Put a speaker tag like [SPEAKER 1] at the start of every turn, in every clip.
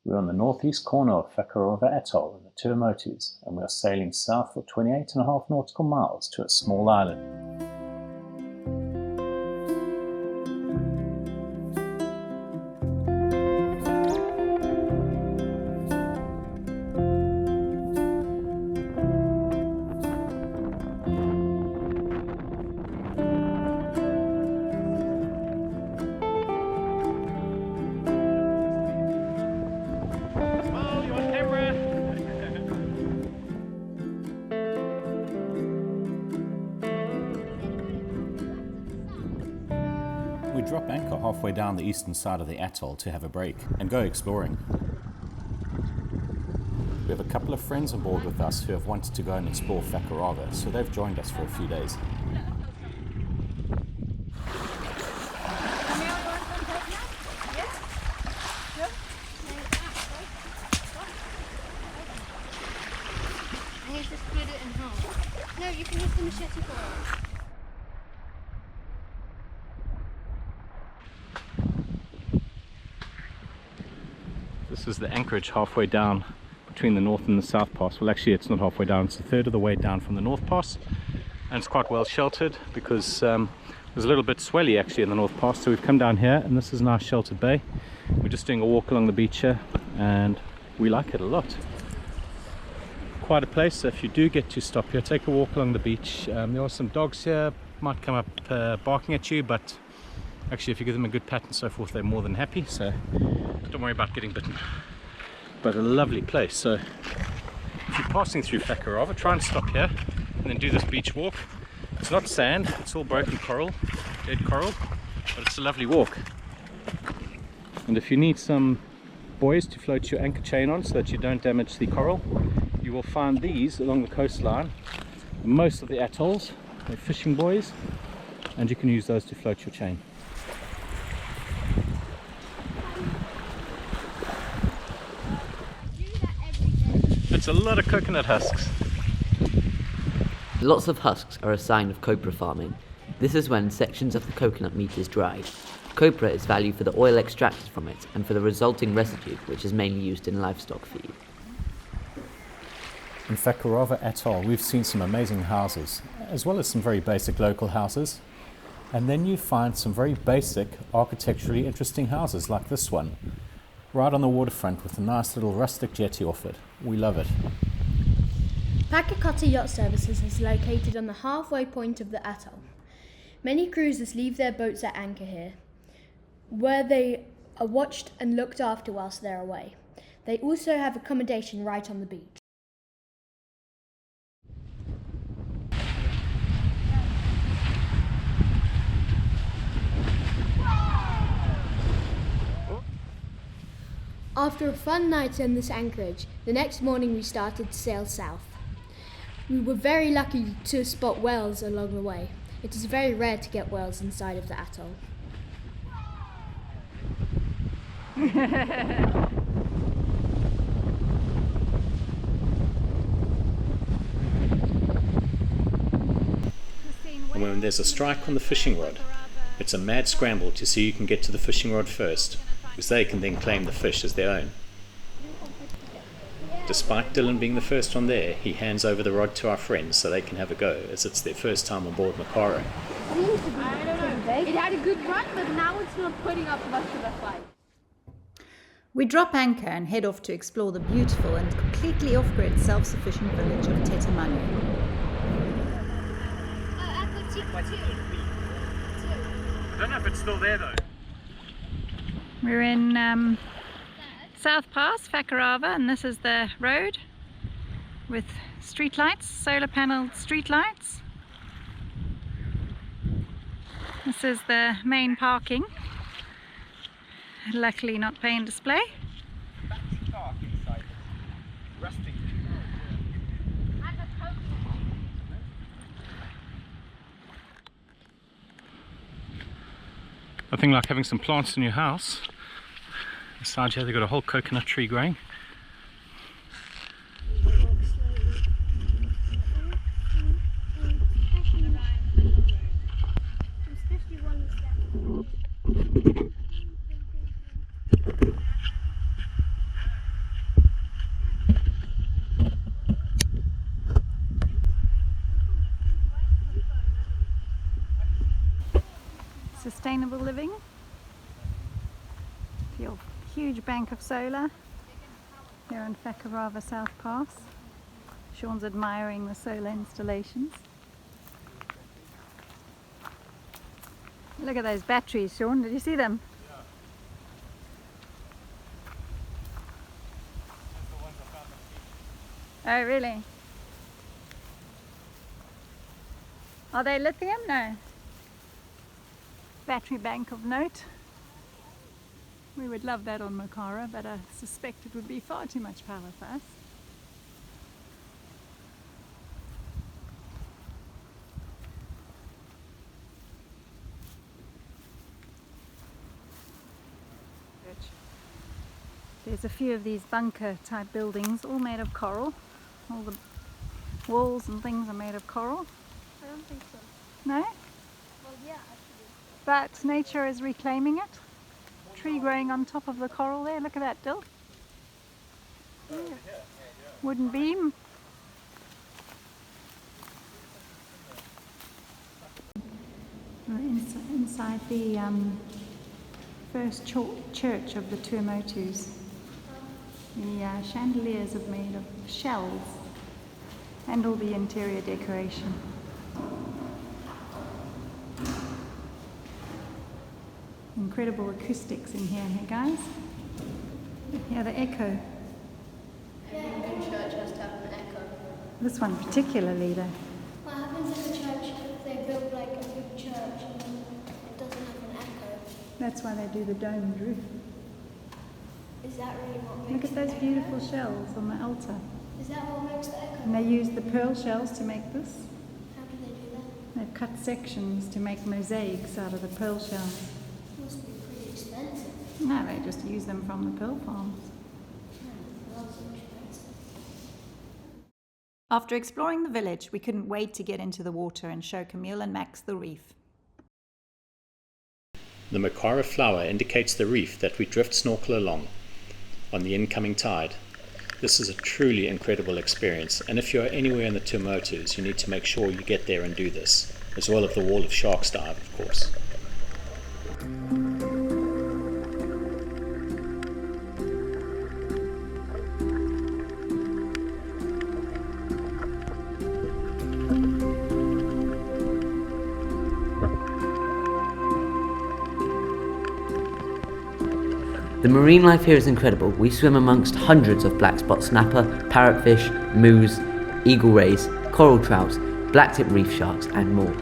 [SPEAKER 1] We're on the northeast corner of Fakarava Atoll in the Tuamotus, and we are sailing south for 28.5 nautical miles to a small island. We drop anchor halfway down the eastern side of the atoll to have a break and go exploring. We have a couple of friends on board with us who have wanted to go and explore Fakarava, so they've joined us for a few days.
[SPEAKER 2] I need to split it in half. No, you can use the machete for it.
[SPEAKER 1] This is the Anchorage halfway down between the north and the south pass. Well, actually it's not halfway down, it's a third of the way down from the north pass, and it's quite well sheltered because there's a little bit swelly actually in the north pass, so we've come down here and this is a nice sheltered bay. We're just doing a walk along the beach here and we like it a lot. Quite a place, so if you do get to stop here, take a walk along the beach. There are some dogs here, might come up barking at you, but actually if you give them a good pat and so forth, they're more than happy, so don't worry about getting bitten. But a lovely place. So if you're passing through Fakarava, try and stop here and then do this beach walk. It's not sand, it's all broken coral, dead coral, but it's a lovely walk. And if you need some buoys to float your anchor chain on so that you don't damage the coral, you will find these along the coastline. Most of the atolls, they're fishing buoys, and you can use those to float your chain. It's a lot of coconut husks.
[SPEAKER 3] Lots of husks are a sign of copra farming. This is when sections of the coconut meat is dried. Copra is valued for the oil extracted from it and for the resulting residue, which is mainly used in livestock feed.
[SPEAKER 1] In Fakarava Atoll, we've seen some amazing houses, as well as some very basic local houses. And then you find some very basic, architecturally interesting houses like this one, right on the waterfront with a nice little rustic jetty off it. We love it.
[SPEAKER 4] Pakekotta Yacht Services is located on the halfway point of the atoll. Many cruisers leave their boats at anchor here, where they are watched and looked after whilst they're away. They also have accommodation right on the beach. After a fun night in this Anchorage, the next morning we started to sail south. We were very lucky to spot whales along the way. It is very rare to get whales inside of the atoll.
[SPEAKER 1] And when there's a strike on the fishing rod, it's a mad scramble to see who can get to the fishing rod first, because they can then claim the fish as their own. Despite Dylan being the first one there, he hands over the rod to our friends so they can have a go, as it's their first time on board Macaro.
[SPEAKER 2] I don't know. It had a good run, but now it's not putting up much of a fight.
[SPEAKER 5] We drop anchor and head off to explore the beautiful and completely off-grid self-sufficient village of Tetamanu.
[SPEAKER 1] I don't know if it's still there though.
[SPEAKER 5] We're in South Pass, Fakarava, and this is the road with street lights, solar panelled street lights. This is the main parking, luckily not paying display.
[SPEAKER 1] Nothing like having some plants in your house. Beside here they've got a whole coconut tree growing.
[SPEAKER 5] sustainable living. Your huge bank of solar here in Fakarava South Pass. Sean's admiring the solar installations. Look at those batteries, Sean. Did you see them? Oh, really? Are they lithium? No. Battery bank of note. We would love that on Makara, but I suspect it would be far too much power for us. There's a few of these bunker type buildings, all made of coral. All the walls and things are made of coral.
[SPEAKER 2] I don't think so.
[SPEAKER 5] No?
[SPEAKER 2] Well, yeah, actually.
[SPEAKER 5] But nature is reclaiming it. Tree growing on top of the coral there. Look at that, Dill. Yeah. Wooden beam. We're inside the first church of the Tuamotus. The chandeliers are made of shells and all the interior decoration. Incredible acoustics in here, hey guys? Yeah, the echo.
[SPEAKER 4] Every good church has to have an echo.
[SPEAKER 5] This one particularly though.
[SPEAKER 2] What happens if a church, they build like a big church and then it doesn't have an echo?
[SPEAKER 5] That's why they do the domed roof.
[SPEAKER 2] Is that really what makes
[SPEAKER 5] Look at those
[SPEAKER 2] the
[SPEAKER 5] beautiful
[SPEAKER 2] echo?
[SPEAKER 5] shells on the altar.
[SPEAKER 2] Is that what makes the echo?
[SPEAKER 5] And they use the pearl shells to make this.
[SPEAKER 2] How do they do that?
[SPEAKER 5] They've cut sections to make mosaics out of the pearl shells.
[SPEAKER 2] It must be pretty expensive.
[SPEAKER 5] No, they just use them from the pearl farms.
[SPEAKER 2] Well, so expensive.
[SPEAKER 6] After exploring the village, we couldn't wait to get into the water and show Camille and Max the reef.
[SPEAKER 1] The Makara flower indicates the reef that we drift snorkel along on the incoming tide. This is a truly incredible experience, and if you're anywhere in the Tuamotus, you need to make sure you get there and do this, as well as the wall of sharks dive, of course.
[SPEAKER 3] The marine life here is incredible. We swim amongst hundreds of black spot snapper, parrotfish, moose, eagle rays, coral trouts, blacktip reef sharks and more.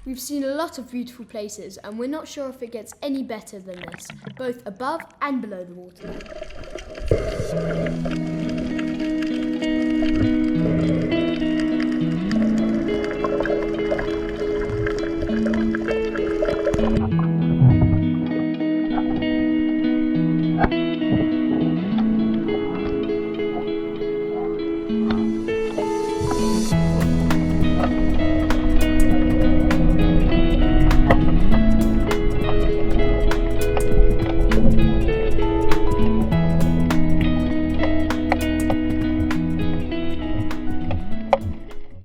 [SPEAKER 4] We've seen a lot of beautiful places and we're not sure if it gets any better than this, both above and below the water.